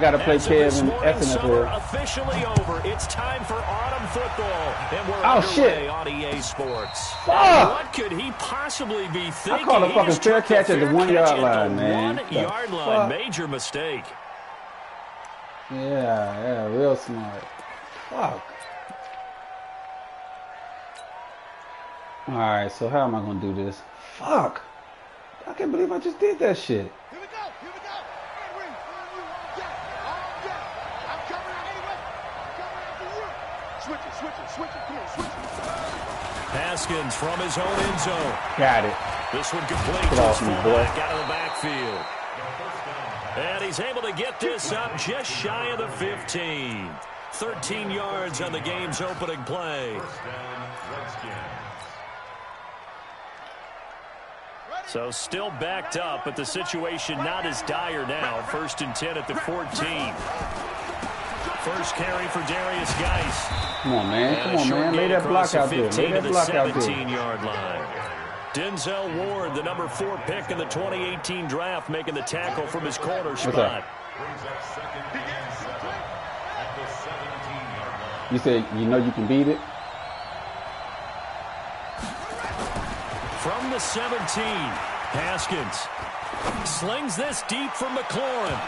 Got to play Kevin SNFL. Officially over. It's time for autumn football, and we're underway on EA Sports. What could he possibly be thinking? I called a fucking fair catch at the 1 yard line, man. 1 yard line, major mistake. Yeah, real smart. Fuck. All right, so how am I gonna do this? Fuck. I can't believe I just did that shit. Haskins from his own end zone. Got it. This one complete to his fullback out of the backfield. And he's able to get this up just shy of the 15. 13 yards on the game's opening play. So still backed up, but the situation not as dire now. 1st and 10 at the 14. First carry for Darius Geis. Come on, man. Come on, man. Lay that block out there. Lay that block out there. 17-yard line. Denzel Ward, the number 4 pick in the 2018 draft, making the tackle from his corner spot. You said you know you can beat it? From the 17, Haskins slings this deep from McLaurin.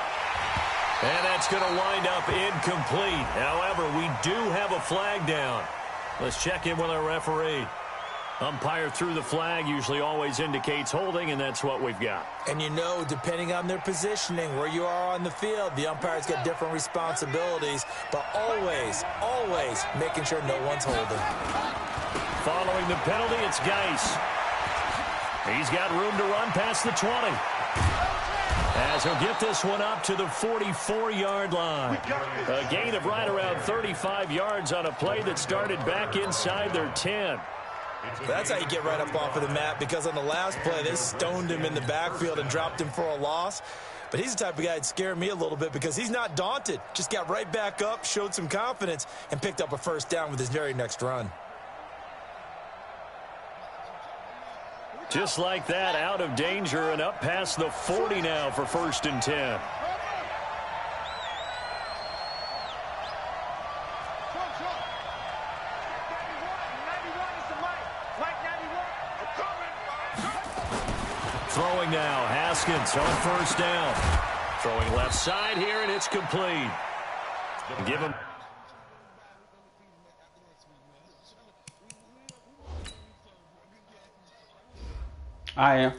And that's going to wind up incomplete. However, we do have a flag down. Let's check in with our referee. Umpire threw the flag, usually always indicates holding, and that's what we've got. And you know, depending on their positioning, where you are on the field, the umpire's got different responsibilities, but always, always making sure no one's holding. Following the penalty, it's Geis. He's got room to run past the 20. As he'll get this one up to the 44-yard line. A gain of right around 35 yards on a play that started back inside their 10. That's how you get right up off of the mat, because on the last play, they stoned him in the backfield and dropped him for a loss. But he's the type of guy that'd scare me a little bit because he's not daunted. Just got right back up, showed some confidence, and picked up a first down with his very next run. Just like that, out of danger and up past the 40 now for 1st and 10. Throwing now, Haskins on 1st down. Throwing left side here, and it's complete. Give him. I am.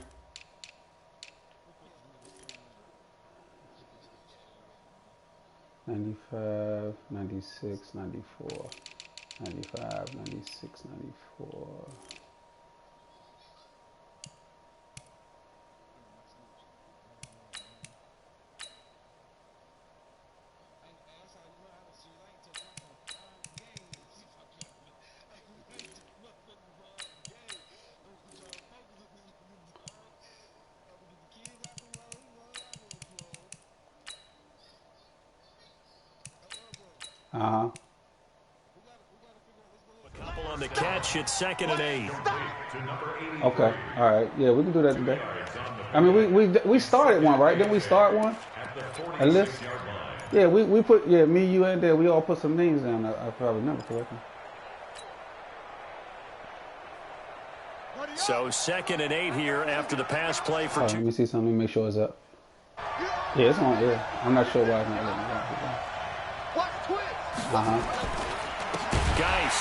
$95, $96, $94, $95, $96, $94. A couple on the catch. It's 2nd and 8. Okay. All right. Yeah, we can do that today. I mean, we started one, right? Didn't we start one? A list? Yeah, we put, me, you, and there. We all put some names down. I probably remember correctly. So 2nd and 8 here after the pass play for 2. Let me see something. Let me make sure it's up. Yeah, it's on. Yeah, I'm not sure why it's not letting me go. Geis.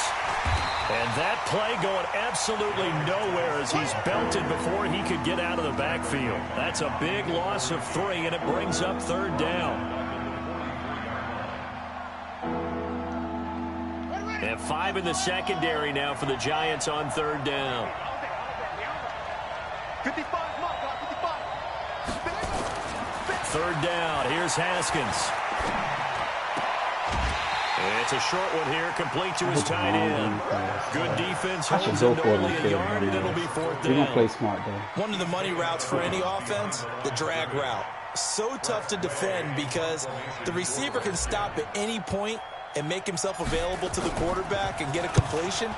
And that play going absolutely nowhere as he's belted before he could get out of the backfield. That's a big loss of 3, and it brings up 3rd down. And 5 in the secondary now for the Giants on 3rd down. 3rd down. Here's Haskins. It's a short one here, complete to his tight end. Good defense, holds him to only a yard, and it'll be 4th down. We're going to play smart, though. One of the money routes for any offense, the drag route. So tough to defend because the receiver can stop at any point and make himself available to the quarterback and get a completion.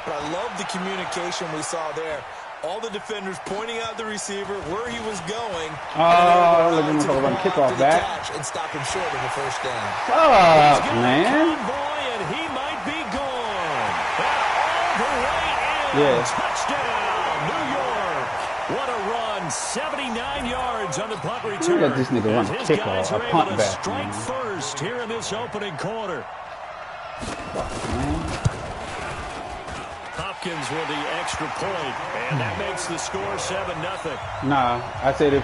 But I love the communication we saw there. All the defenders pointing out the receiver where he was going. Oh, look at him run kickoff back. And stop him short of the first down. Fuck, man. And he might be gone. All the way in. Yeah. Touchdown, New York. What a run. 79 yards on the punt return. Let this nigga run a kickoff, a punt back. Strike first here in this opening quarter. Fuck, man. Hopkins with the extra point, and that makes the score 7-0. Nah, I said if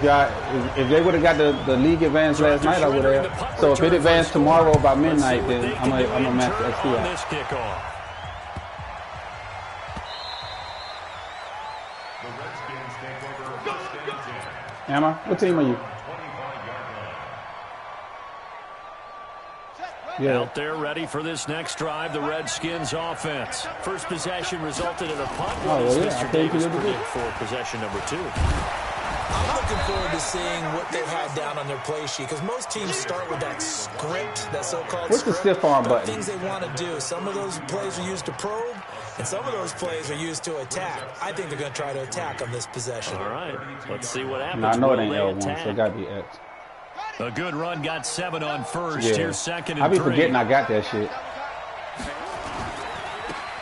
they would have got the league advance last night, I would have. So if it advanced tomorrow by midnight, then I'm gonna match the XP out. This kickoff. Am I? What team are you? Yeah. Out there ready for this next drive, the Redskins offense. First possession resulted in a punt. What does Mr. Davis predict for possession number 2? I'm looking forward to seeing what they had down on their play sheet, because most teams start with that script, that so-called What's the stiff arm button? Things they want to do. Some of those plays are used to probe, and some of those plays are used to attack. I think they're going to try to attack on this possession. All right, let's see what happens. No, I know it ain't L1, so it got to be X. A good run, got 7 on first. Yeah. Here's second and I be 3. forgetting I got that shit.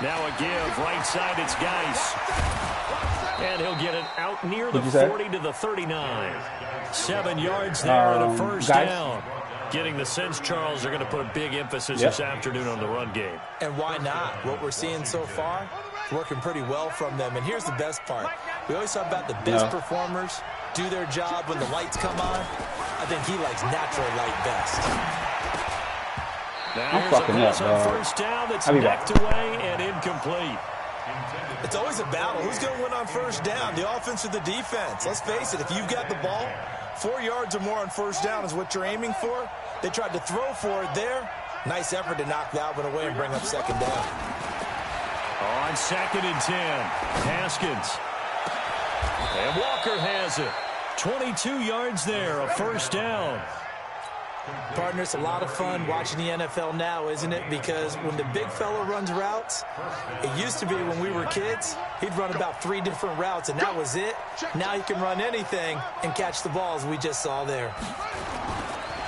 Now a give, right side, it's Geis. And he'll get it out near the 40 to the 39. 7 yards there and a first down. Getting the sense, Charles, they're going to put a big emphasis this afternoon on the run game. And why not? What we're seeing so far, working pretty well from them. And here's the best part. We always talk about the best performers do their job when the lights come on. I think he likes natural light best. Now I'm fucking up, dog. First down that's knocked away and incomplete. It's always a battle. Who's going to win on first down, the offense or the defense? Let's face it, if you've got the ball, 4 yards or more on first down is what you're aiming for. They tried to throw for it there. Nice effort to knock that one away and bring up second down. On 2nd and 10, Haskins. And Walker has it. 22 yards there, a first down. Partner, it's a lot of fun watching the NFL now, isn't it? Because when the big fella runs routes, it used to be when we were kids, he'd run about 3 different routes, and that was it. Now he can run anything and catch the balls we just saw there.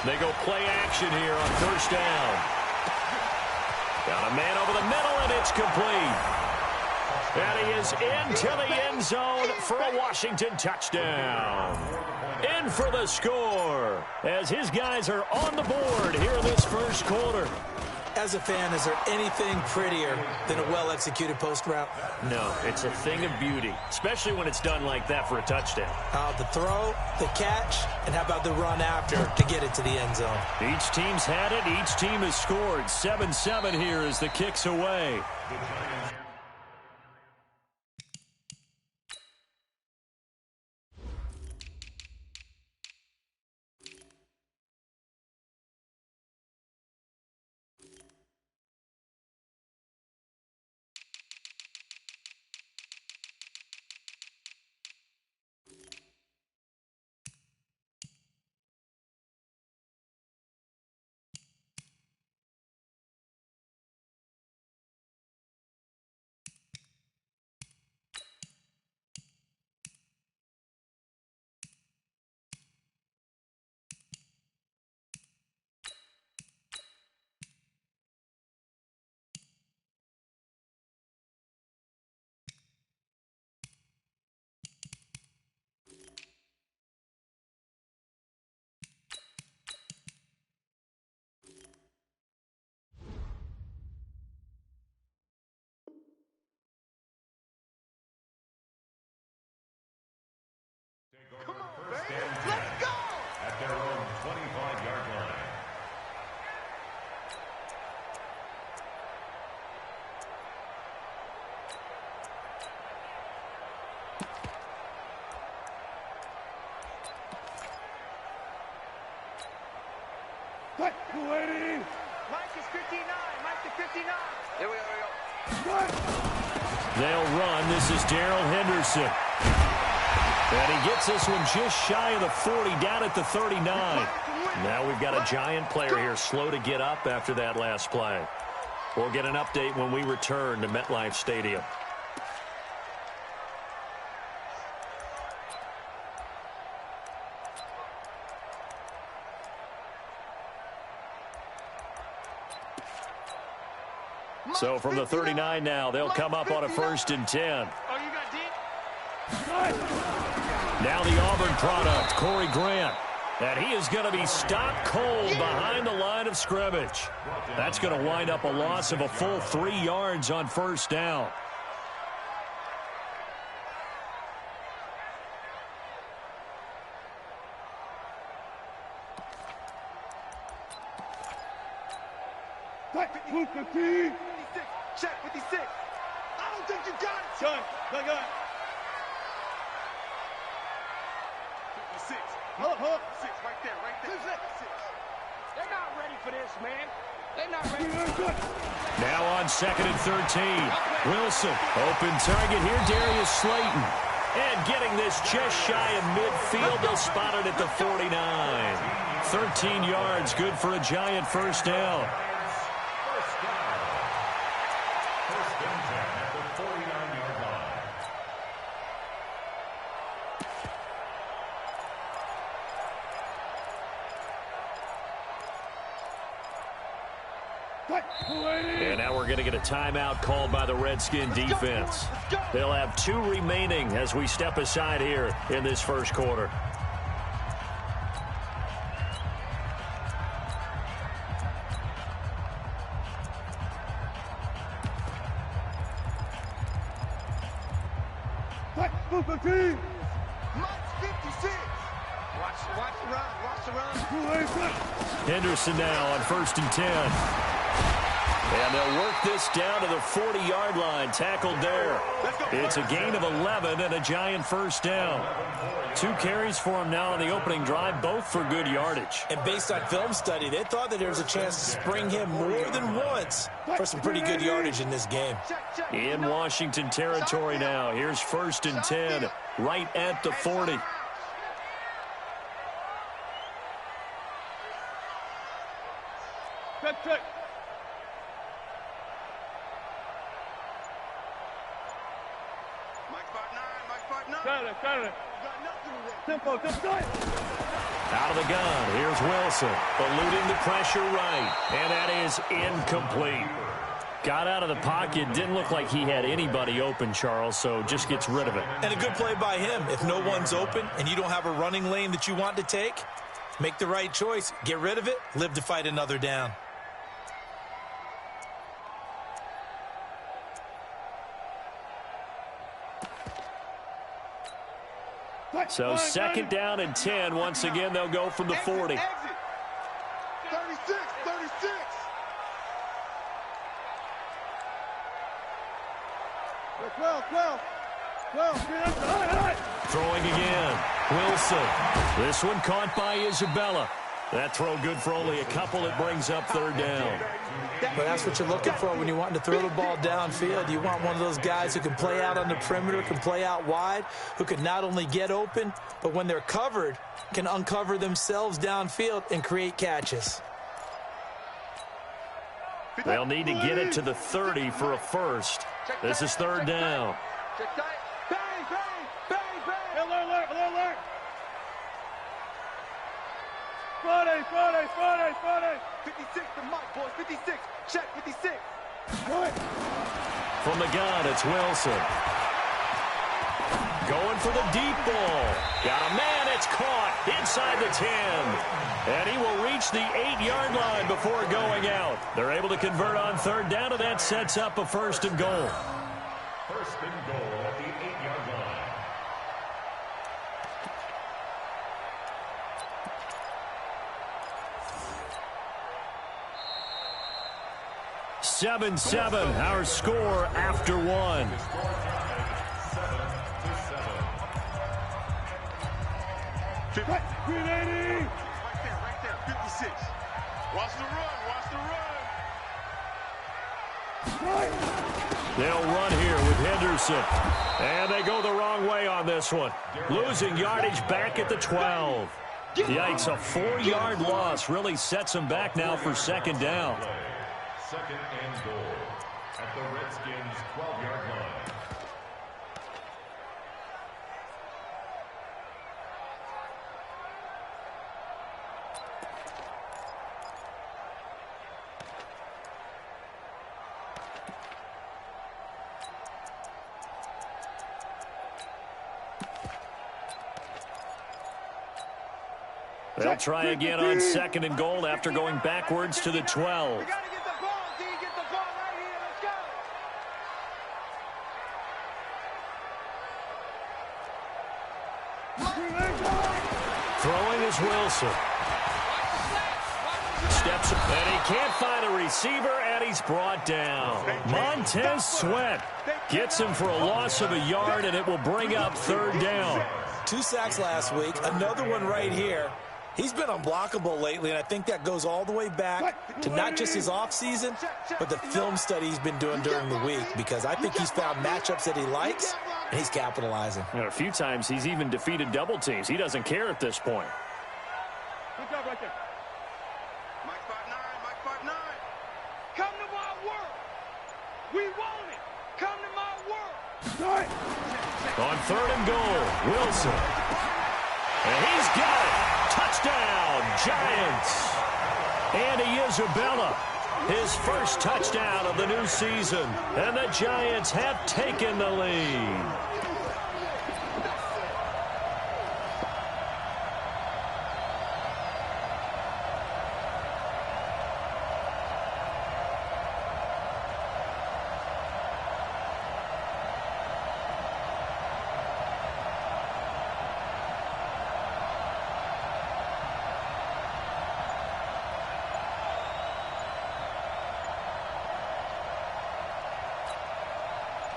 They go play action here on first down. Got a man over the middle, and it's complete. And he is into the end zone for a Washington touchdown. In for the score as his guys are on the board here in this first quarter. As a fan, is there anything prettier than a well-executed post route? No, it's a thing of beauty, especially when it's done like that for a touchdown. The throw, the catch, and how about the run after to get it to the end zone? Each team's had it. Each team has scored. 7-7 here as the kick's away. Come on, baby. Let's go! At their own 25-yard line. What? Waiting! Mike is 59. Mike is 59. Here we go. They'll run. This is Darrell Henderson. And he gets this one just shy of the 40, down at the 39. Now we've got a giant player here, slow to get up after that last play. We'll get an update when we return to MetLife Stadium. So from the 39 now, they'll come up on a 1st and 10. Oh, you got deep? Now the Auburn product, Corey Grant. And he is going to be stopped cold behind the line of scrimmage. That's going to wind up a loss of a full 3 yards on 1st down. Check 56. I don't think you got it. Go. 56. Hold. 6 right there. 6. They're not ready for this, man. They're not ready. Now on 2nd and 13. Wilson, open target here, Darius Slayton. And getting this just shy of midfield, they'll spot it at the 49. 13 yards, good for a Giant 1st down. And now we're going to get a timeout called by the Redskin defense. They'll have 2 remaining as we step aside here in this 1st quarter. Henderson now on 1st and 10. And they'll work this down to the 40-yard line, tackled there. It's a gain of 11 and a Giant 1st down. 2 carries for him now on the opening drive, both for good yardage. And based on film study, they thought that there was a chance to spring him more than once for some pretty good yardage in this game. In Washington territory now. Here's 1st and 10, right at the 40. Check. Got it. Tempo. Out of the gun, here's Wilson, eluding the pressure right, and that is incomplete. Got out of the pocket, didn't look like he had anybody open, Charles, so just gets rid of it. And a good play by him. If no one's open and you don't have a running lane that you want to take, make the right choice. Get rid of it, live to fight another down. So 2nd down and 10. Once again, they'll go from the 40. 36. Throwing again. Wilson. This one caught by Isabella. That throw good for only a couple. It brings up 3rd down. But that's what you're looking for when you want to throw the ball downfield. You want one of those guys who can play out on the perimeter, can play out wide, who can not only get open, but when they're covered, can uncover themselves downfield and create catches. They'll need to get it to the 30 for a 1st. This is 3rd down. Alert. Friday. 56 to Mike, boys. 56. Check 56. From the gun, it's Wilson. Going for the deep ball. Got a man, it's caught inside the 10. And he will reach the 8-yard line before going out. They're able to convert on 3rd down, and that sets up a 1st and goal. 1st and goal at the 8-yard line. 7-7, our score after 1. Right there, 56. Watch the run. They'll run here with Henderson. And they go the wrong way on this one. Losing yardage back at the 12. Yikes, a 4-yard loss really sets them back now for 2nd down. 2nd and goal at the Redskins' 12-yard line. They'll try again on 2nd and goal after going backwards to the 12. We got to get the ball, D. Get the ball right here. Let's go. Throwing is Wilson. Steps up, and he can't find a receiver, and he's brought down. Montez Sweat gets him for a loss of a yard, and it will bring up 3rd down. 2 sacks last week, another one right here. He's been unblockable lately, and I think that goes all the way back to not just his offseason, but the film study he's been doing during the week, because I think he's found matchups that he likes, and he's capitalizing. And a few times he's even defeated double teams. He doesn't care at this point. Good job right there. Mike 5'9", Come to my world. We want it. Come to my world. On 3rd and goal, Wilson. And he's got it. Touchdown, Giants. Andy Isabella, his first touchdown of the new season. And the Giants have taken the lead.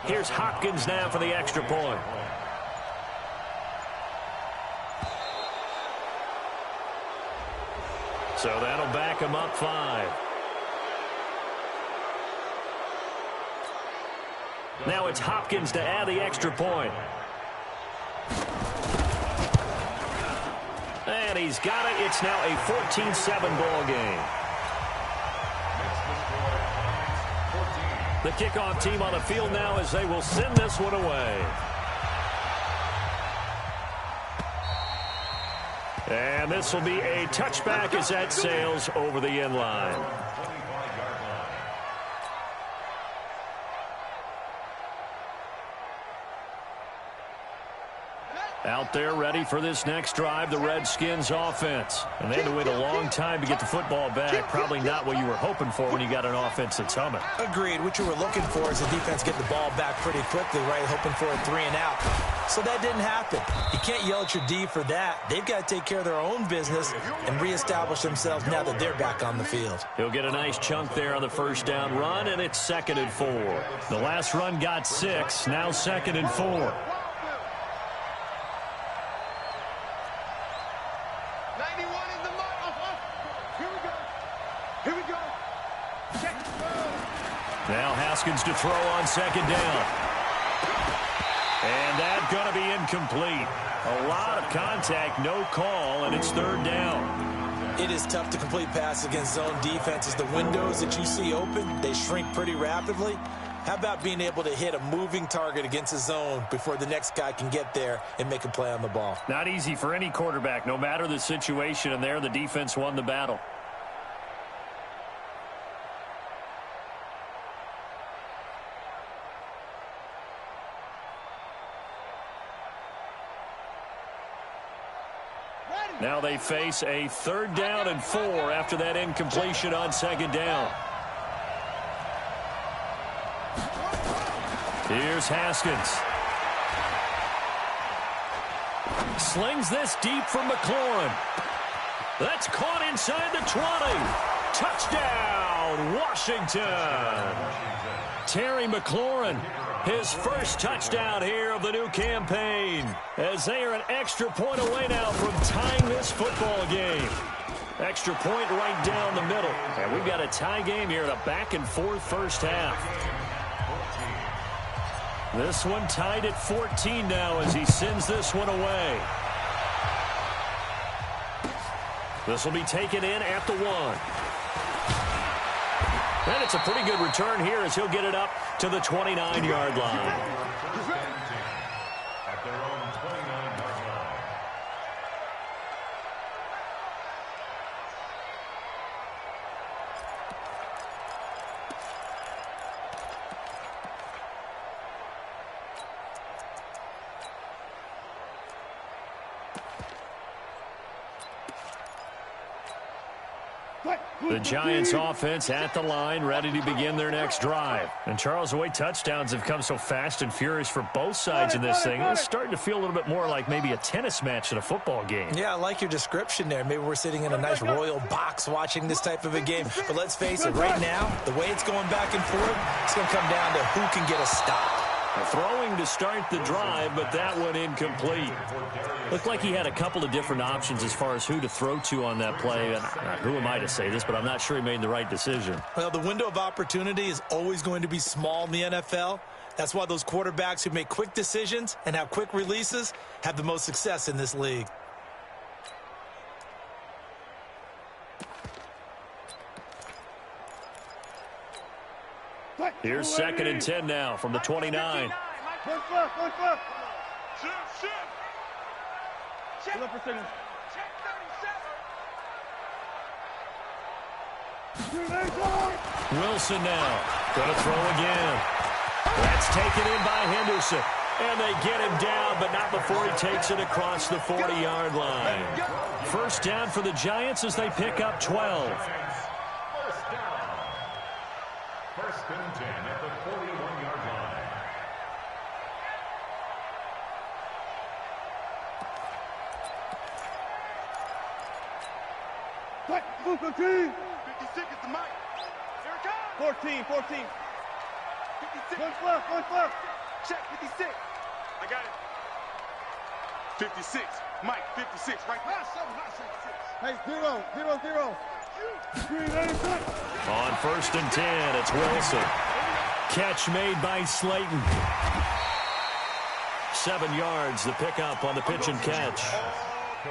Here's Hopkins now for the extra point. So that'll back him up 5. Now it's Hopkins to add the extra point. And he's got it. It's now a 14-7 ball game. The kickoff team on the field now as they will send this one away. And this will be a touchback as that sails over the end line. Out there ready for this next drive, the Redskins offense. And they had to wait a long time to get the football back. Probably not what you were hoping for when you got an offense that's humming. Agreed. What you were looking for is the defense getting the ball back pretty quickly, right? Hoping for a 3 and out. So that didn't happen. You can't yell at your D for that. They've got to take care of their own business and reestablish themselves now that they're back on the field. He'll get a nice chunk there on the first down run, and it's 2nd and 4. The last run got 6, now 2nd and 4. 91 is the mark. Here we go. Check. Now Haskins to throw on 2nd down. And that's going to be incomplete. A lot of contact, no call, and it's 3rd down. It is tough to complete passes against zone defenses. The windows that you see open, they shrink pretty rapidly. How about being able to hit a moving target against a zone before the next guy can get there and make a play on the ball? Not easy for any quarterback, no matter the situation, and there the defense won the battle. Now they face a 3rd down and 4 after that incompletion on 2nd down. Here's Haskins. Slings this deep from McLaurin. That's caught inside the 20. Touchdown, Washington. Terry McLaurin, his first touchdown here of the new campaign, as they are an extra point away now from tying this football game. Extra point right down the middle. And we've got a tie game here in a back-and-forth first half. This one tied at 14 now as he sends this one away. This will be taken in at the 1. And it's a pretty good return here as he'll get it up to the 29-yard line. At their own 29-yard line. The Giants offense at the line, ready to begin their next drive. And Charles, the way touchdowns have come so fast and furious for both sides in this thing, it's starting to feel a little bit more like maybe a tennis match in a football game. Yeah, I like your description there. Maybe we're sitting in a nice royal box watching this type of a game. But let's face it, right now, the way it's going back and forth, it's going to come down to who can get a stop. Throwing to start the drive, but that one incomplete. Looked like he had a couple of different options as far as who to throw to on that play. And who am I to say this, but I'm not sure he made the right decision. Well, the window of opportunity is always going to be small in the NFL. That's why those quarterbacks who make quick decisions and have quick releases have the most success in this league. Here's 2nd and 10 now from the 29. Check 37. Wilson now going to throw again. That's taken in by Henderson. And they get him down, but not before he takes it across the 40-yard line. First down for the Giants as they pick up 12. First and 10 at the 41-yard line. What? 56 is the mic. Here it comes. 14. 56. One left. Check 56. I got it. 56. Mike, 56. Right there. Hey, 0. On 1st and 10, it's Wilson. Catch made by Slayton. 7 yards, the pickup on the pitch and catch.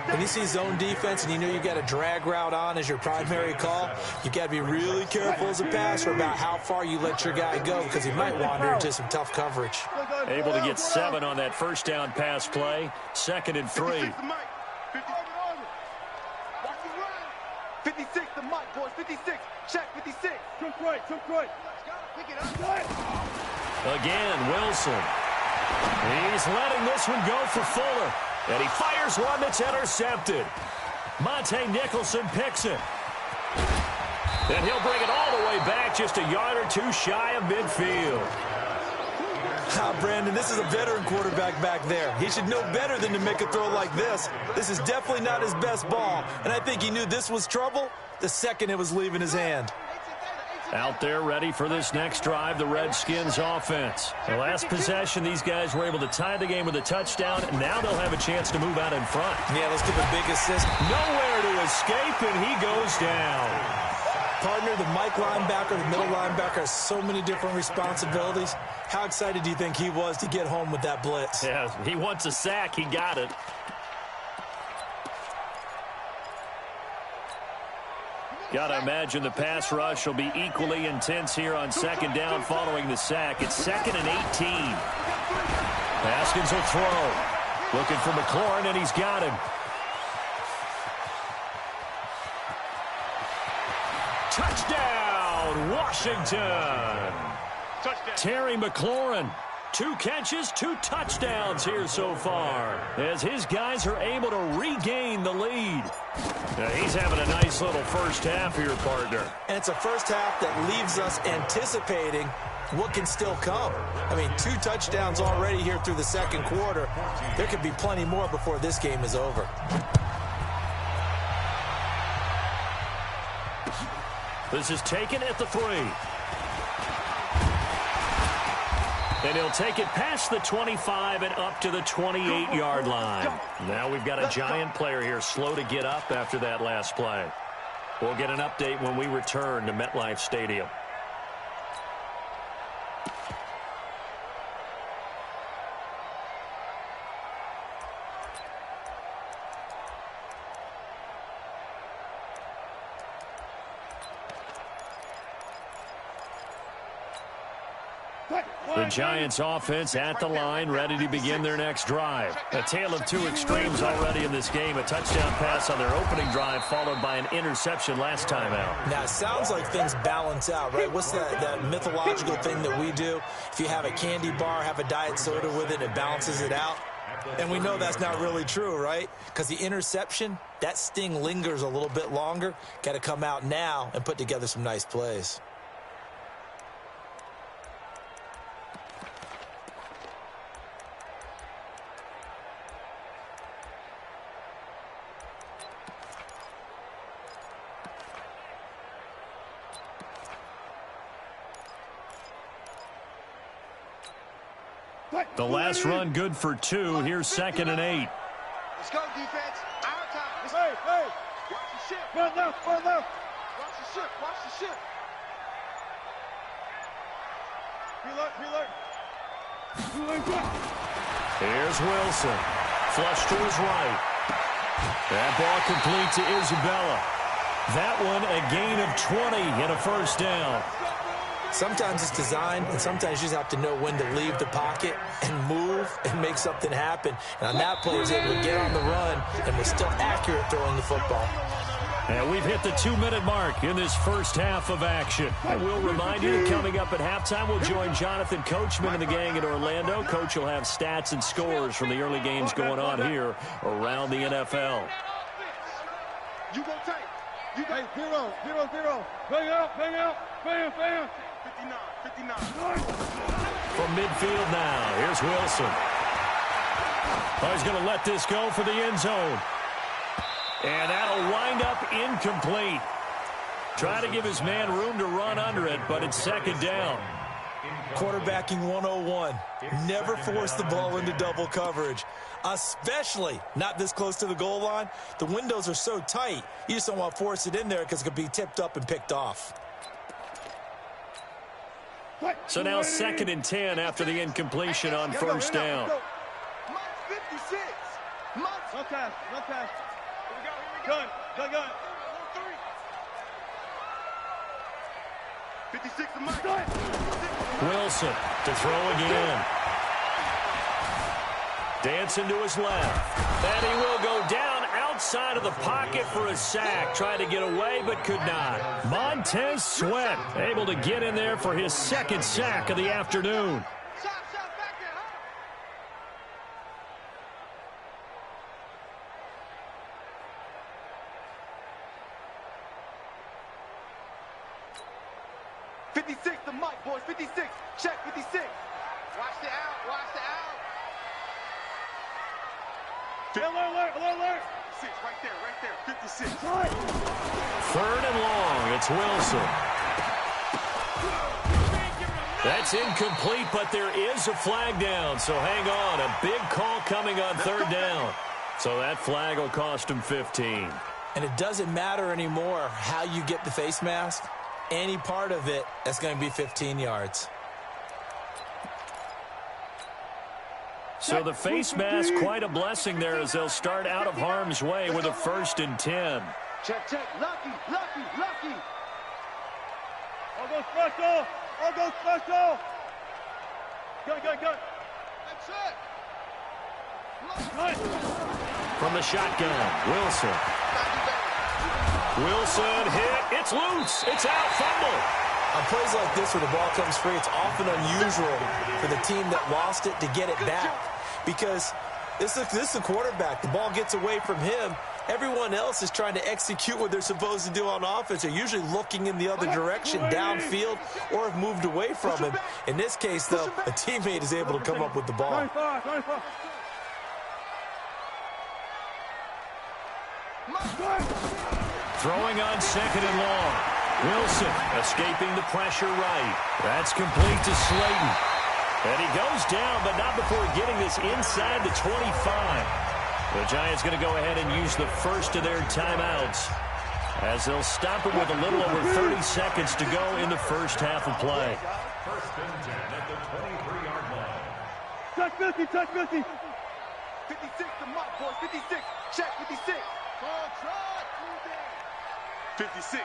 When you see zone defense and you know you got a drag route on as your primary call, you got to be really careful as a passer about how far you let your guy go because he might wander into some tough coverage. Able to get 7 on that first down pass play. 2nd and 3. 56, the mic, boys. 56. Check 56. Jump right. Pick it up. Again, Wilson. He's letting this one go for Fuller. And he fires one that's intercepted. Monte Nicholson picks it. And he'll bring it all the way back just a yard or two shy of midfield. Brandon, this is a veteran quarterback back there. He should know better than to make a throw like this. This is definitely not his best ball. And I think he knew this was trouble the second it was leaving his hand. Out there ready for this next drive, the Redskins offense. The last possession, these guys were able to tie the game with a touchdown, and now they'll have a chance to move out in front. Yeah, let's give a big assist. Nowhere to escape, and he goes down. Partner, the Mike linebacker, the middle linebacker has so many different responsibilities. How excited do you think he was to get home with that blitz? Yeah, he wants a sack. He got it. Got to imagine the pass rush will be equally intense here on 2nd down following the sack. It's 2nd and 18. Haskins will throw. Looking for McLaurin, and he's got him. Touchdown, Washington. Touchdown. Terry McLaurin. 2 catches, 2 touchdowns here so far as his guys are able to regain the lead. Now, he's having a nice little first half here, partner. And it's a first half that leaves us anticipating what can still come. I mean, 2 touchdowns already here through the second quarter. There could be plenty more before this game is over. This is taken at the 3. And he'll take it past the 25 and up to the 28-yard line. Now we've got a Giant player here slow to get up after that last play. We'll get an update when we return to MetLife Stadium. The Giants offense at the line, ready to begin their next drive. A tale of 2 extremes already in this game. A touchdown pass on their opening drive, followed by an interception last time out. Now, it sounds like things balance out, right? What's that mythological thing that we do? If you have a candy bar, have a diet soda with it, it balances it out. And we know that's not really true, right? Because the interception, that sting lingers a little bit longer. Got to come out now and put together some nice plays. The last run good for 2. Here's 2nd and 8. Let's go, defense. Our time. Hey, hey. Watch the ship. Run left, run left. Watch the ship, watch the ship. Reload. Here's Wilson. Flush to his right. That ball complete to Isabella. That one a gain of 20 and a first down. Sometimes it's designed, and sometimes you just have to know when to leave the pocket and move and make something happen. And on that play, he was able to get on the run and was still accurate throwing the football. And we've hit the 2-minute mark in this first half of action. I will remind you that coming up at halftime, we'll join Jonathan Coachman and the gang in Orlando. Coach will have stats and scores from the early games going on here around the NFL. You go tight. You go 0. Bang out. Bam. 59. From midfield now, here's Wilson. Oh, he's going to let this go for the end zone. And that'll wind up incomplete. Try to give his man room to run under it, but it's 2nd down. Quarterbacking 101. Never force the ball into double coverage, especially not this close to the goal line. The windows are so tight, you just don't want to force it in there because it could be tipped up and picked off. So now 2nd and 10 after the incompletion on first down. 56. No pass. Here we go. Gun. 56 to Mike. Wilson to throw again. Dancing to his left. And he will go down outside of the pocket for a sack. Tried to get away, but could not. Montez Sweat able to get in there for his 2nd sack of the afternoon. Shot back there, huh? 56 to Mike, boys. 56. Check 56. Watch the out. Alert. 6, right there. 56. 3rd and long. It's Wilson. That's incomplete, but there is a flag down. So hang on. A big call coming on 3rd down. So that flag will cost him 15. And it doesn't matter anymore how you get the face mask. Any part of it, that's going to be 15 yards. So the face mask, quite a blessing there as they'll start out of harm's way with a 1st and 10. Check. Lucky. I'll go special. Go. That's it. From the shotgun, Wilson hit. It's loose. It's out. Fumble. On plays like this where the ball comes free, it's often unusual for the team that lost it to get it back. Because this is the quarterback. The ball gets away from him. Everyone else is trying to execute what they're supposed to do on offense. They're usually looking in the other direction, downfield, or have moved away from him. In this case, though, a teammate is able to come up with the ball. Throwing on 2nd and long. Wilson escaping the pressure right. That's complete to Slayton. And he goes down, but not before getting this inside the 25. The Giants going to go ahead and use the first of their timeouts as they'll stop it with a little over 30 seconds to go in the first half of play. 1st and 10 at the 23-yard line. Touch 50. 56 to Mike, boys. 56. Check 56. 56.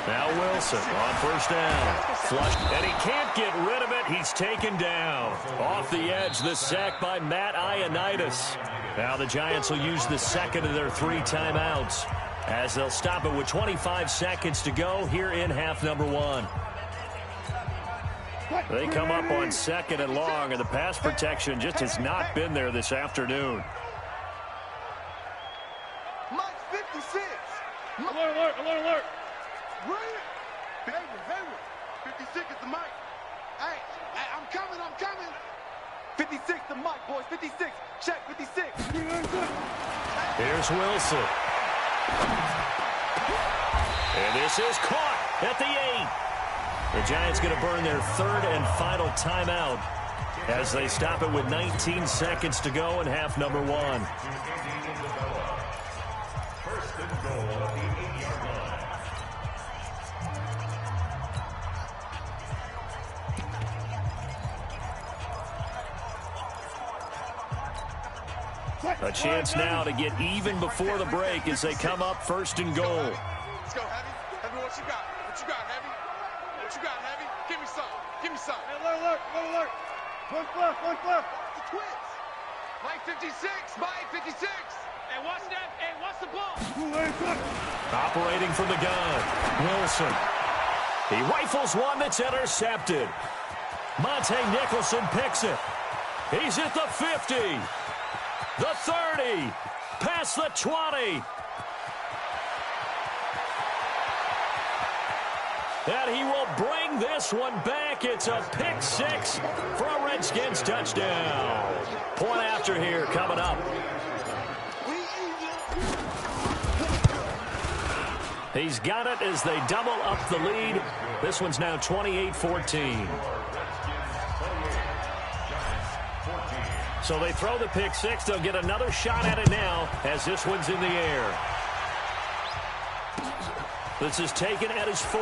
Now Wilson on 1st down. Flushed, and he can't get rid of it. He's taken down. Off the edge, the sack by Matt Ioannidis. Now the Giants will use the 2nd of their 3 timeouts as they'll stop it with 25 seconds to go here in half number 1. They come up on 2nd and long, and the pass protection just has not been there this afternoon. Mike 56. Alert, alert, alert. Right. Hayward. 56 is the mic. Hey, I'm coming. 56 the mic, boys. 56. Check 56. Here's Wilson. And this is caught at the 8. The Giants going to burn their 3rd and final timeout as they stop it with 19 seconds to go in half number 1. First and goal at the 8-yard line. A chance now to get even before the break as they come up 1st and goal. Let's go, Heavy. Heavy, what you got? Heavy? What you got, Heavy? Give me some. Hey, alert. One left. The Twins. Mike 56. Hey, watch that. Hey, watch the ball. Operating from the gun, Wilson. He rifles one that's intercepted. Monte Nicholson picks it. He's at the 50. The 30. Past the 20. And he will bring this one back. It's a pick 6 for a Redskins touchdown. Point after here coming up. He's got it as they double up the lead. This one's now 28-14. So they throw the pick 6. They'll get another shot at it now as this one's in the air. This is taken at his 4.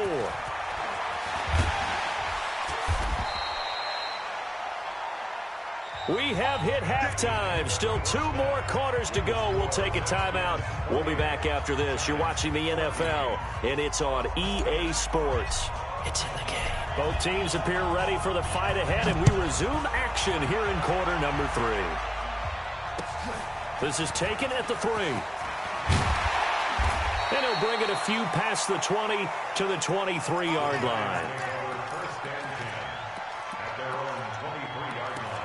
We have hit halftime. Still 2 more quarters to go. We'll take a timeout. We'll be back after this. You're watching the NFL, and it's on EA Sports. It's in the game. Both teams appear ready for the fight ahead, and we resume action here in quarter number 3. This is taken at the 3. And he'll bring it a few past the 20 to the 23-yard line. First and 10 at their own 23-yard line.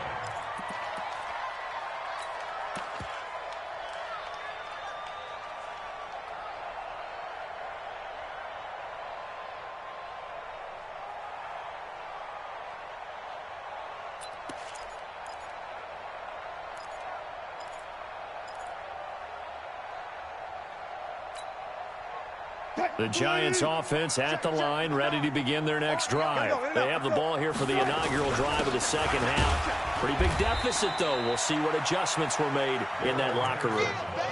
The Giants offense at the line, ready to begin their next drive. They have the ball here for the inaugural drive of the second half. Pretty big deficit, though. We'll see what adjustments were made in that locker room.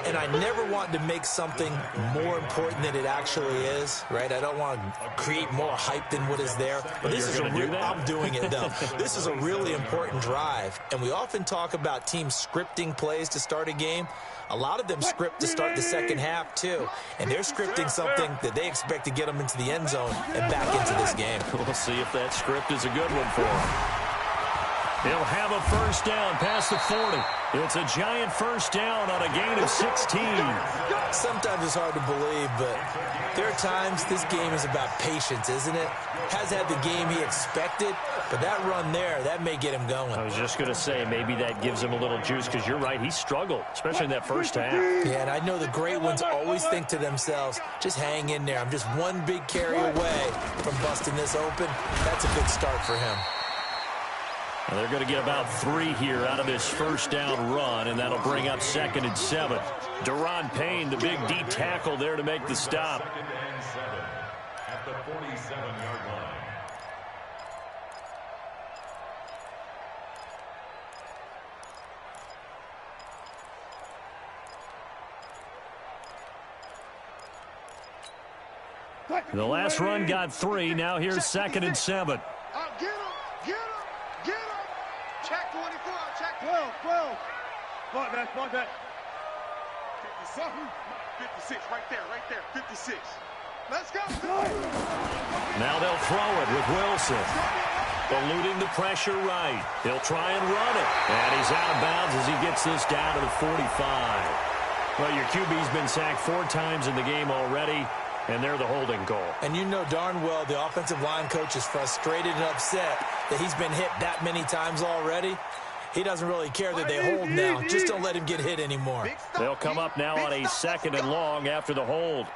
And I never want to make something more important than it actually is, right? I don't want to create more hype than what is there. But this is I'm doing it, though. This is a really important drive. And we often talk about teams scripting plays to start a game. A lot of them script to start the second half, too. And they're scripting something that they expect to get them into the end zone and back into this game. We'll see if that script is a good one for them. He'll have a first down past the 40. It's a Giant first down on a gain of 16. Sometimes it's hard to believe, but there are times this game is about patience, isn't it? Has had the game he expected, but that run there, that may get him going. I was just going to say, maybe that gives him a little juice, because you're right, he struggled, especially in that first half. Yeah, and I know the great ones always think to themselves, just hang in there. I'm just one big carry away from busting this open. That's a good start for him. And they're going to get about 3 here out of this first down run, and that'll bring up 2nd and 7. Deron Payne, the big D tackle there to make the stop. 2nd and 7 at the 47-yard line. The last run got 3. Now here's 2nd and 7. Get him. Check 24, check 12. Spot that. 50-something. 56, right there. 56. Let's go. Now they'll throw it with Wilson. Eluding the pressure right. He'll try and run it. And he's out of bounds as he gets this down to the 45. Well, your QB's been sacked 4 times in the game already, and they're the holding goal. And you know darn well the offensive line coach is frustrated and upset that he's been hit that many times already. He doesn't really care that they hold now. Just don't let him get hit anymore. They'll come up now on a 2nd and long after the hold.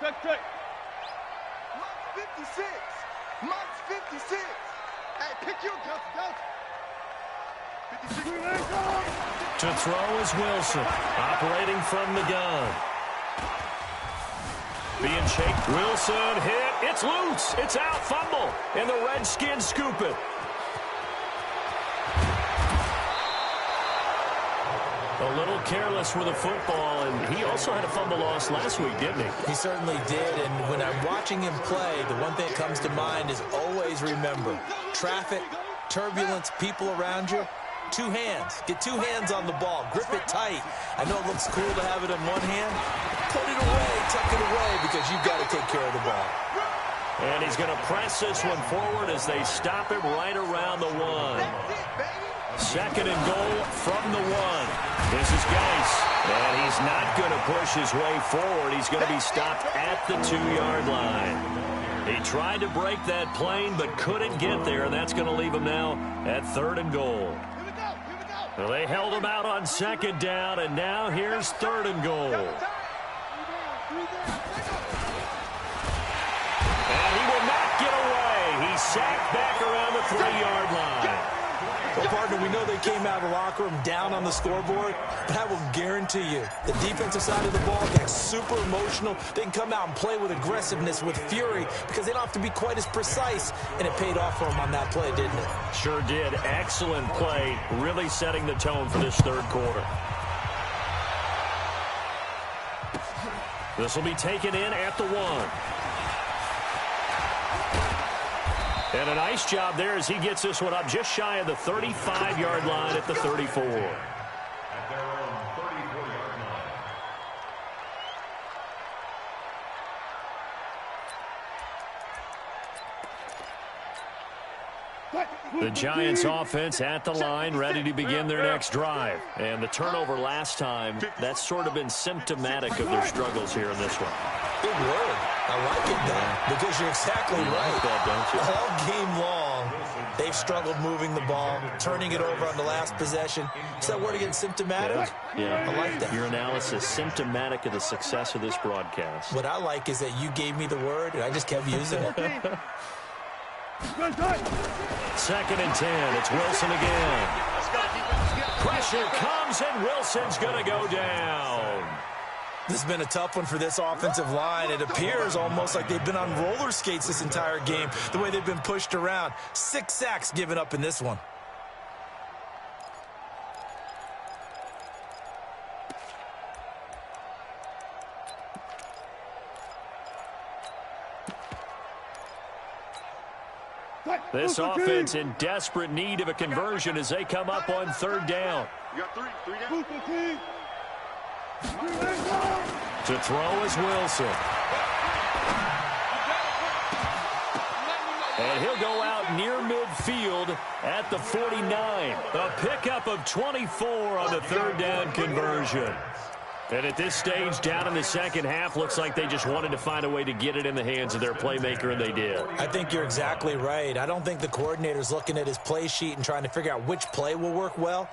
Check. 56. Marks 56. Hey, pick your guns. 56. To throw is Wilson, operating from the gun. Being shaped. Wilson hit. It's loose. It's out. Fumble. And the Redskins scoop it. A little careless with the football, and he also had a fumble loss last week, didn't he? He certainly did, and when I'm watching him play, the one thing that comes to mind is always remember, traffic, turbulence, people around you, 2 hands. Get 2 hands on the ball. Grip it tight. I know it looks cool to have it in one hand. Put it away, tuck it away, because you've got to take care of the ball. And he's going to press this one forward as they stop him right around the 1. 2nd and goal from the 1. This is Geis, and he's not going to push his way forward. He's going to be stopped at the 2-yard line. He tried to break that plane but couldn't get there, and that's going to leave him now at 3rd and goal. Well, they held him out on 2nd down, and now here's 3rd and goal. And he will not get away. He's sacked back around the 3-yard line. Well, partner, we know they came out of the locker room down on the scoreboard, but I will guarantee you the defensive side of the ball gets super emotional. They can come out and play with aggressiveness, with fury, because they don't have to be quite as precise, and it paid off for them on that play, didn't it? Sure did. Excellent play, really setting the tone for this 3rd quarter. This will be taken in at the 1. And a nice job there as he gets this one up just shy of the 35-yard line at the 34. At their own 34-yard line. The Giants offense at the line, ready to begin their next drive. And the turnover last time, that's sort of been symptomatic of their struggles here in this one. Big word. I like it, though, because you're exactly right. Like that, don't you? All game long, they've struggled moving the ball, turning it over on the last possession. Is that word again, symptomatic? Yeah. I like that. Your analysis, symptomatic of the success of this broadcast. What I like is that you gave me the word, and I just kept using it. 2nd and 10. It's Wilson again. Pressure comes, and Wilson's going to go down. This has been a tough one for this offensive line. It appears almost like they've been on roller skates this entire game, the way they've been pushed around. 6 sacks given up in this one. This offense in desperate need of a conversion as they come up on 3rd down. You got 3 down. To throw is Wilson. And he'll go out near midfield at the 49. A pickup of 24 on the 3rd down conversion. And at this stage, down in the 2nd half, looks like they just wanted to find a way to get it in the hands of their playmaker, and they did. I think you're exactly right. I don't think the coordinator's looking at his play sheet and trying to figure out which play will work well.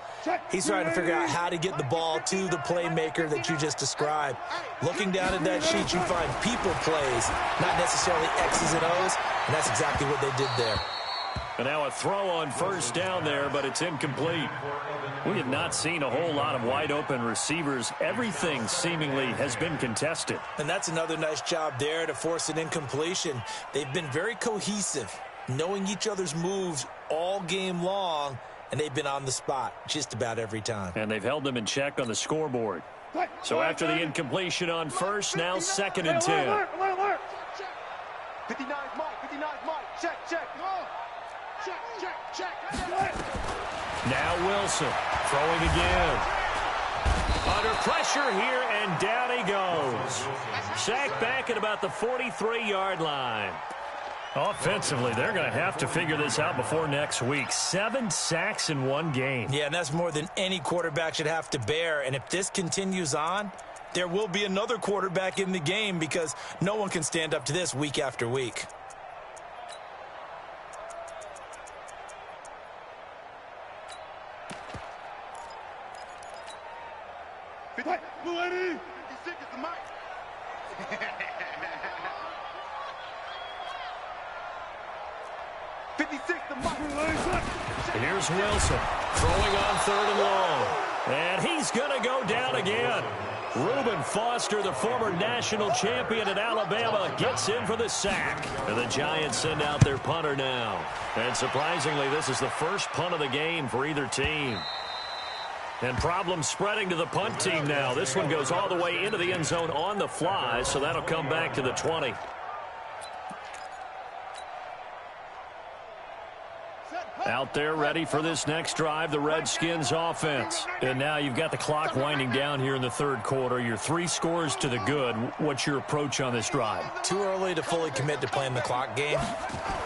He's trying to figure out how to get the ball to the playmaker that you just described. Looking down at that sheet, you find people plays, not necessarily X's and O's, and that's exactly what they did there. And now a throw on 1st down there, but it's incomplete. We have not seen a whole lot of wide-open receivers. Everything seemingly has been contested. And that's another nice job there to force an incompletion. They've been very cohesive, knowing each other's moves all game long, and they've been on the spot just about every time. And they've held them in check on the scoreboard. So after the incompletion on 1st, now 2nd and 10. 59 Mike. Check. Now Wilson throwing again. Under pressure here, and down he goes. Sacked back at about the 43-yard line. Offensively, they're going to have to figure this out before next week. 7 sacks in one game. Yeah, and that's more than any quarterback should have to bear. And if this continues on, there will be another quarterback in the game because no one can stand up to this week after week. 56 to Mike. Here's Wilson throwing on 3rd and long. And he's going to go down again. Reuben Foster, the former national champion at Alabama, gets in for the sack. And the Giants send out their punter now. And surprisingly, this is the first punt of the game for either team. And problems spreading to the punt team now. This one goes all the way into the end zone on the fly, so that'll come back to the 20. Out there ready for this next drive, the Redskins offense. And now you've got the clock winding down here in the 3rd quarter. You're 3 scores to the good. What's your approach on this drive? Too early to fully commit to playing the clock game.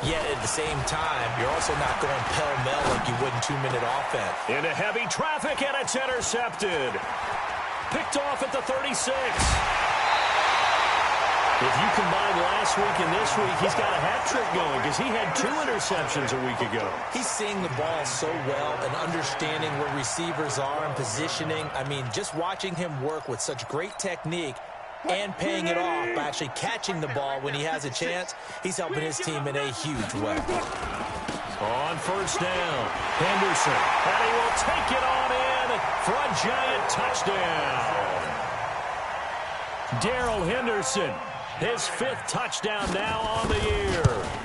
Yet at the same time, you're also not going pell-mell like you would in 2-minute offense. Into heavy traffic, and it's intercepted. Picked off at the 36. If you combine last week and this week, he's got a hat trick going because he had 2 interceptions a week ago. He's seeing the ball so well and understanding where receivers are and positioning. I mean, just watching him work with such great technique and paying it off by actually catching the ball when he has a chance, he's helping his team in a huge way. On 1st down, Henderson, and he will take it on in for a Giant touchdown. Darrell Henderson, his 5th touchdown now on the year.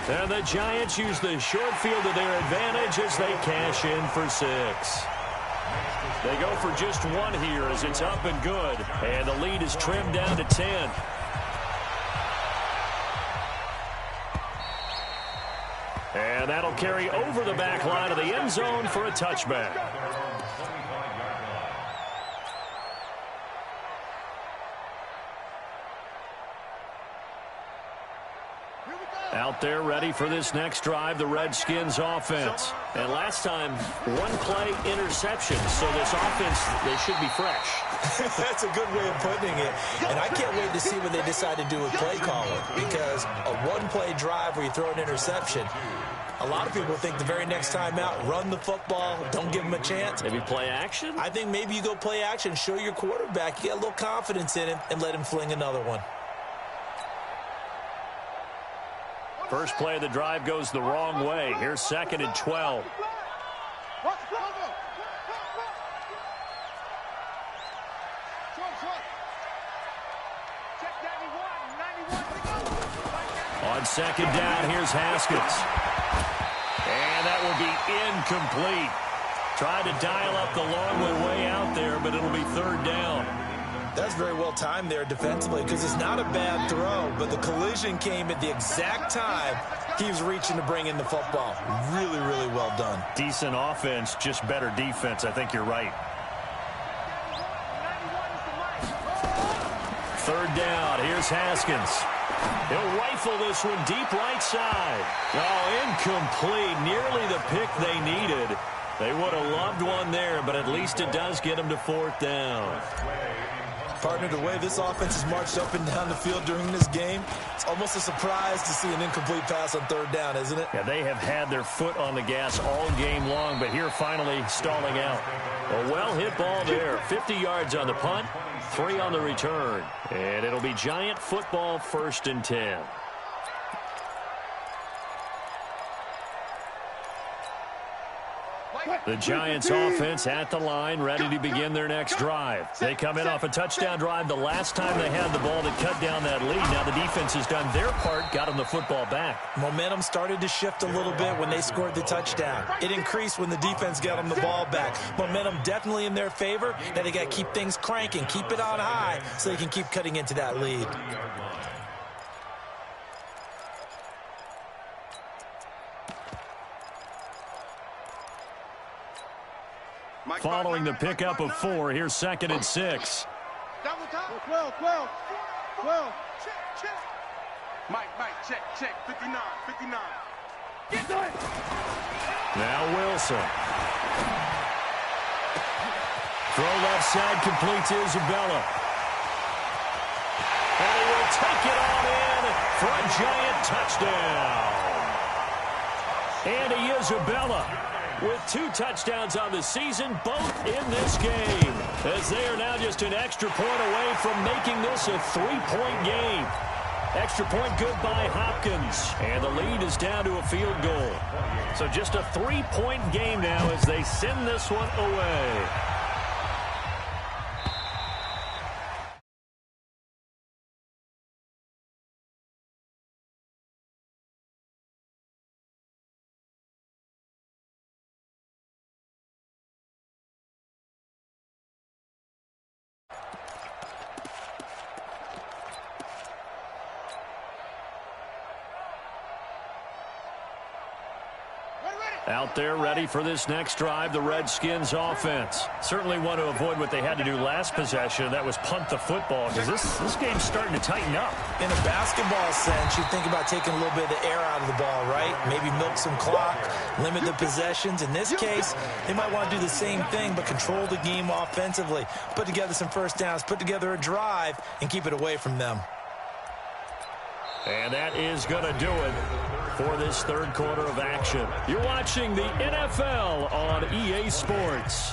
And the Giants use the short field to their advantage as they cash in for 6. They go for just 1 here as it's up and good. And the lead is trimmed down to 10. And that'll carry over the back line of the end zone for a touchback. Out there ready for this next drive, the Redskins offense. And last time, 1-play interception. So this offense, they should be fresh. That's a good way of putting it. And I can't wait to see what they decide to do with play calling. Because a 1-play drive where you throw an interception, a lot of people think the very next time out, run the football, don't give him a chance. Maybe play action? I think maybe you go play action, show your quarterback, you get a little confidence in him, and let him fling another one. First play of the drive goes the wrong way. Here's 2nd and 12. On 2nd down, here's Haskins. And that will be incomplete. Tried to dial up the long way out there, but it'll be 3rd down. That's very well timed there defensively because it's not a bad throw, but the collision came at the exact time he was reaching to bring in the football. Really, really well done. Decent offense, just better defense. I think you're right. 3rd down. Here's Haskins. He'll rifle this one deep right side. Oh, incomplete. Nearly the pick they needed. They would have loved one there, but at least it does get them to 4th down. Partner, the way this offense has marched up and down the field during this game, it's almost a surprise to see an incomplete pass on 3rd down, isn't it? Yeah, they have had their foot on the gas all game long, but here finally stalling out. A well-hit ball there. 50 yards on the punt, 3 on the return. And it'll be Giant football, 1st and 10. The Giants offense at the line, ready to begin their next drive. They come in off a touchdown drive the last time they had the ball to cut down that lead. Now the defense has done their part, got them the football back. Momentum started to shift a little bit when they scored the touchdown. It increased when the defense got them the ball back. Momentum definitely in their favor. Now they got to keep things cranking, keep it on high so they can keep cutting into that lead. Following the pickup of 4, here's 2nd and 6. 12. Check. Mike, check. 59. Get done. Now Wilson. Throw left side, complete to Isabella. And he will take it on in for a Giant touchdown. Andy Isabella with 2 touchdowns on the season, both in this game, as they are now just an extra point away from making this a 3-point game. Extra point good by Hopkins. And the lead is down to a field goal. So just a 3-point game now as they send this one away. Out there ready for this next drive, the Redskins offense. Certainly want to avoid what they had to do last possession. That was punt the football, because this game's starting to tighten up. In a basketball sense, you think about taking a little bit of the air out of the ball, right? Maybe milk some clock, limit the possessions. In this case, they might want to do the same thing, but control the game offensively. Put together some first downs, put together a drive, and keep it away from them. And that is going to do it for this third quarter of action. You're watching the NFL on EA Sports.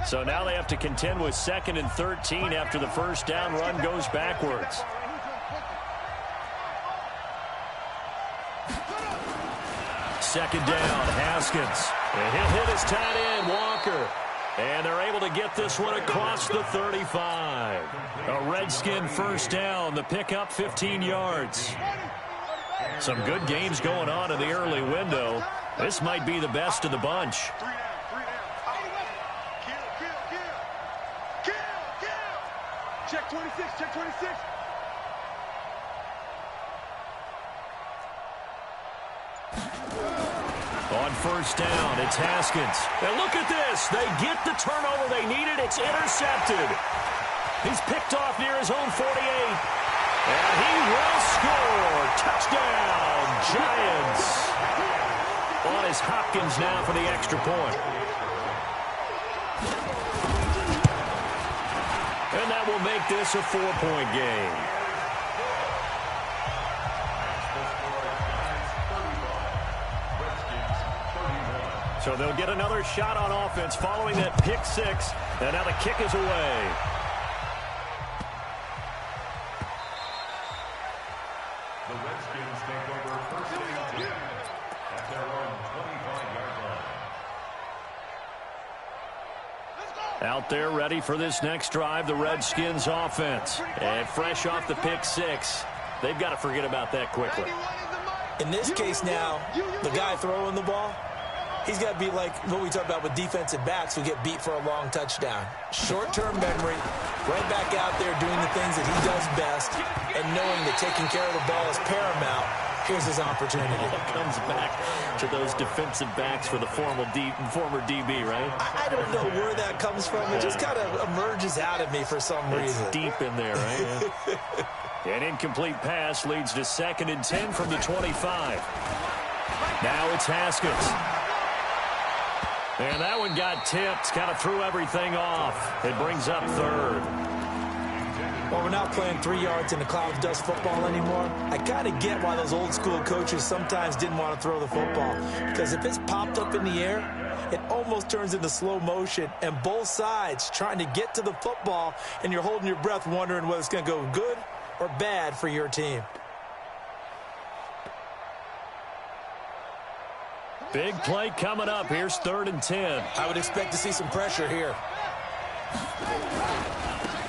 So now they have to contend with 2nd and 13 after the first down run goes backwards. Second down, Haskins. And he'll hit his tight end, Walker. And they're able to get this one across the 35. A Redskin first down, the pickup 15 yards. Some good games going on in the early window. This might be the best of the bunch. Check 26, check 26. On first down, it's Haskins. And look at this. They get the turnover they needed. It's intercepted. He's picked off near his own 48. And he will score. Touchdown, Giants. On is Hopkins now for the extra point. And that will make this a 4-point game. So they'll get another shot on offense following that pick six. And now the kick is away. The Redskins take over first and 10 at their own 25-yard line. Out there ready for this next drive, the Redskins offense. And fresh off the pick six, they've got to forget about that quickly. In this case now, the guy throwing the ball, he's got to be like what we talk about with defensive backs who get beat for a long touchdown. Short-term memory, right back out there doing the things that he does best, and knowing that taking care of the ball is paramount. Here's his opportunity. It comes back to those defensive backs for the former DB, right? I don't know where that comes from. It just kind of emerges out of me for some reason. It's deep in there, right? An incomplete pass leads to 2nd and 10 from the 25. Now it's Haskins. And that one got tipped, kind of threw everything off. It brings up 3rd. Well, we're not playing 3 yards in a cloud of dust football anymore. I kind of get why those old school coaches sometimes didn't want to throw the football. Because if it's popped up in the air, it almost turns into slow motion. And both sides trying to get to the football, and you're holding your breath wondering whether it's going to go good or bad for your team. Big play coming up. Here's 3rd and 10. I would expect to see some pressure here.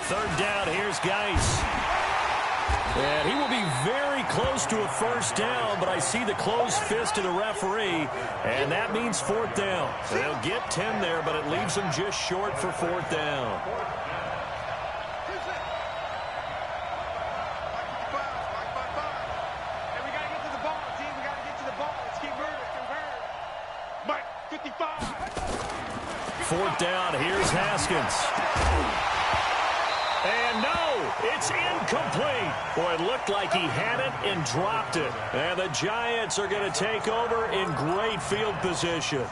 3rd down. Here's Geis. And he will be very close to a first down, but I see the closed fist of the referee, and that means 4th down. They'll get 10 there, but it leaves them just short for 4th down. Fourth down, here's Haskins. And no, it's incomplete. Boy, it looked like he had it and dropped it. And the Giants are going to take over in great field position.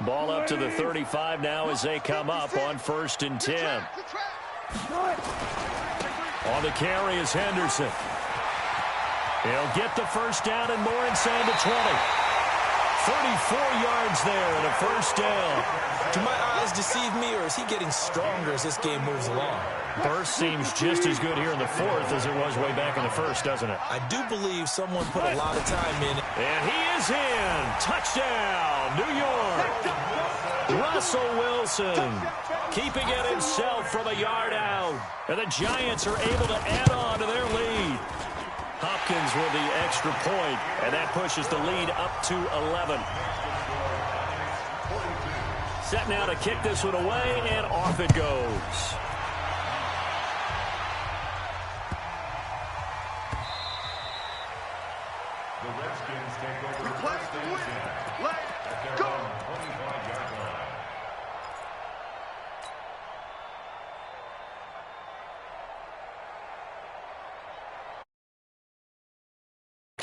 Ball up to the 35 now as they come up on 1st and 10. On the carry is Henderson. He'll get the first down and more inside the 20. 34 yards there and a first down. Do my eyes deceive me, or is he getting stronger as this game moves along? Burst seems just as good here in the fourth as it was way back in the first, doesn't it? I do believe someone put a lot of time in. And he is in. Touchdown, New York. Russell Wilson keeping it himself from a yard out. And the Giants are able to add on to their lead. Hopkins with the extra point, and that pushes the lead up to 11. Set now to kick this one away, and off it goes. The Redskins take over the Request first the and win. 10 Let's at their go. own 25-yard line.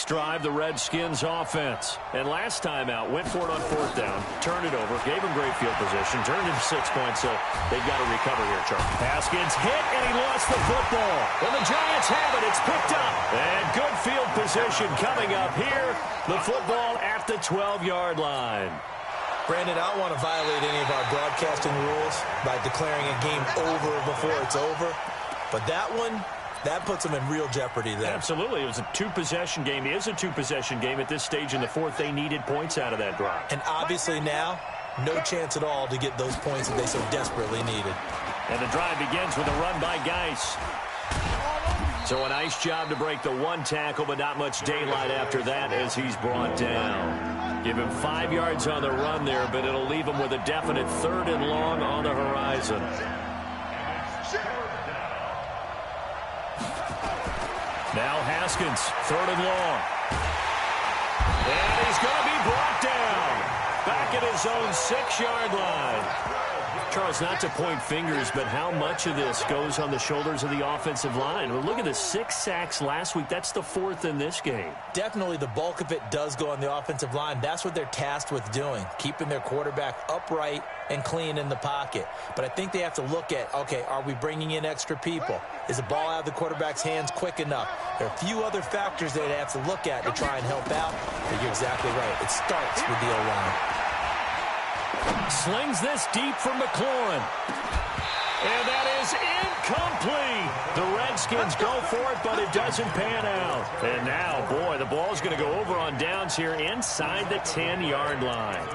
Drive the Redskins offense. And last time out, went for it on fourth down, turned it over, gave him great field position, turned into 6 points, so they've got to recover here, Charlie. Haskins hit, and he lost the football. And the Giants have it. It's picked up. And good field position coming up here. The football at the 12-yard line. Brandon, I don't want to violate any of our broadcasting rules by declaring a game over before it's over. But that one, that puts them in real jeopardy there. Absolutely. It was a two-possession game. It is a two-possession game at this stage in the fourth. They needed points out of that drive. And obviously now, no chance at all to get those points that they so desperately needed. And the drive begins with a run by Geis. So a nice job to break the one tackle, but not much daylight after that as he's brought down. Give him 5 yards on the run there, but it'll leave him with a definite 3rd and long on the horizon. Now Haskins, 3rd and long. And he's going to be brought down. Back at his own 6-yard line. Charles, not to point fingers, but how much of this goes on the shoulders of the offensive line? Well, look at the 6 sacks last week. That's the 4th in this game. Definitely the bulk of it does go on the offensive line. That's what they're tasked with doing, keeping their quarterback upright and clean in the pocket. But I think they have to look at, okay, are we bringing in extra people? Is the ball out of the quarterback's hands quick enough? There are a few other factors they'd have to look at to try and help out. But you're exactly right. It starts with the O-line. Slings this deep for McLaurin. And that is incomplete. The Redskins go for it, but it doesn't pan out. And now, boy, the ball's going to go over on downs here inside the 10-yard line.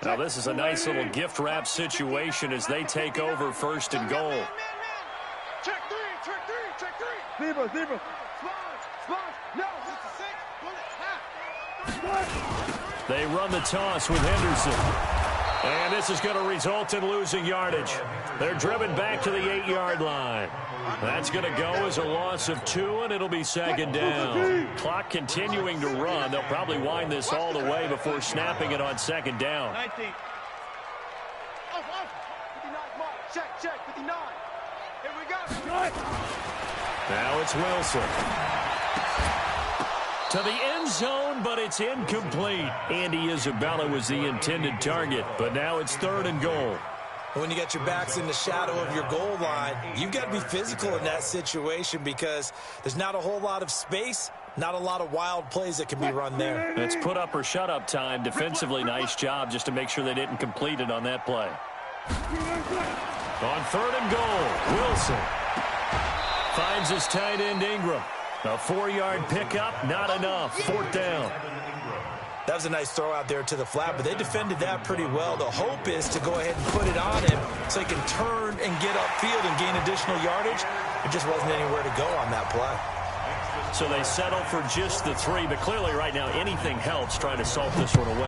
Now this is a nice little gift wrap situation as they take over 1st and goal. Check three. Zebra. Sponge. No, it's a 6. Half. They run the toss with Henderson. And this is going to result in losing yardage. They're driven back to the 8-yard line. That's going to go as a loss of 2, and it'll be 2nd down. Clock continuing to run. They'll probably wind this all the way before snapping it on 2nd down. 19. Off. 59, mark. Check. 59. Here we go. Now it's Wilson. To the end zone, but it's incomplete. Andy Isabella was the intended target, but now it's 3rd and goal. When you got your backs in the shadow of your goal line, you've got to be physical in that situation because there's not a whole lot of space, not a lot of wild plays that can be run there. It's put up or shut up time. Defensively, nice job just to make sure they didn't complete it on that play. On 3rd and goal, Wilson finds his tight end Ingram. A 4-yard pickup, not enough. 4th down. That was a nice throw out there to the flat, but they defended that pretty well. The hope is to go ahead and put it on him so he can turn and get upfield and gain additional yardage. There just wasn't anywhere to go on that play. So they settle for just the 3, but clearly right now anything helps trying to salt this one away.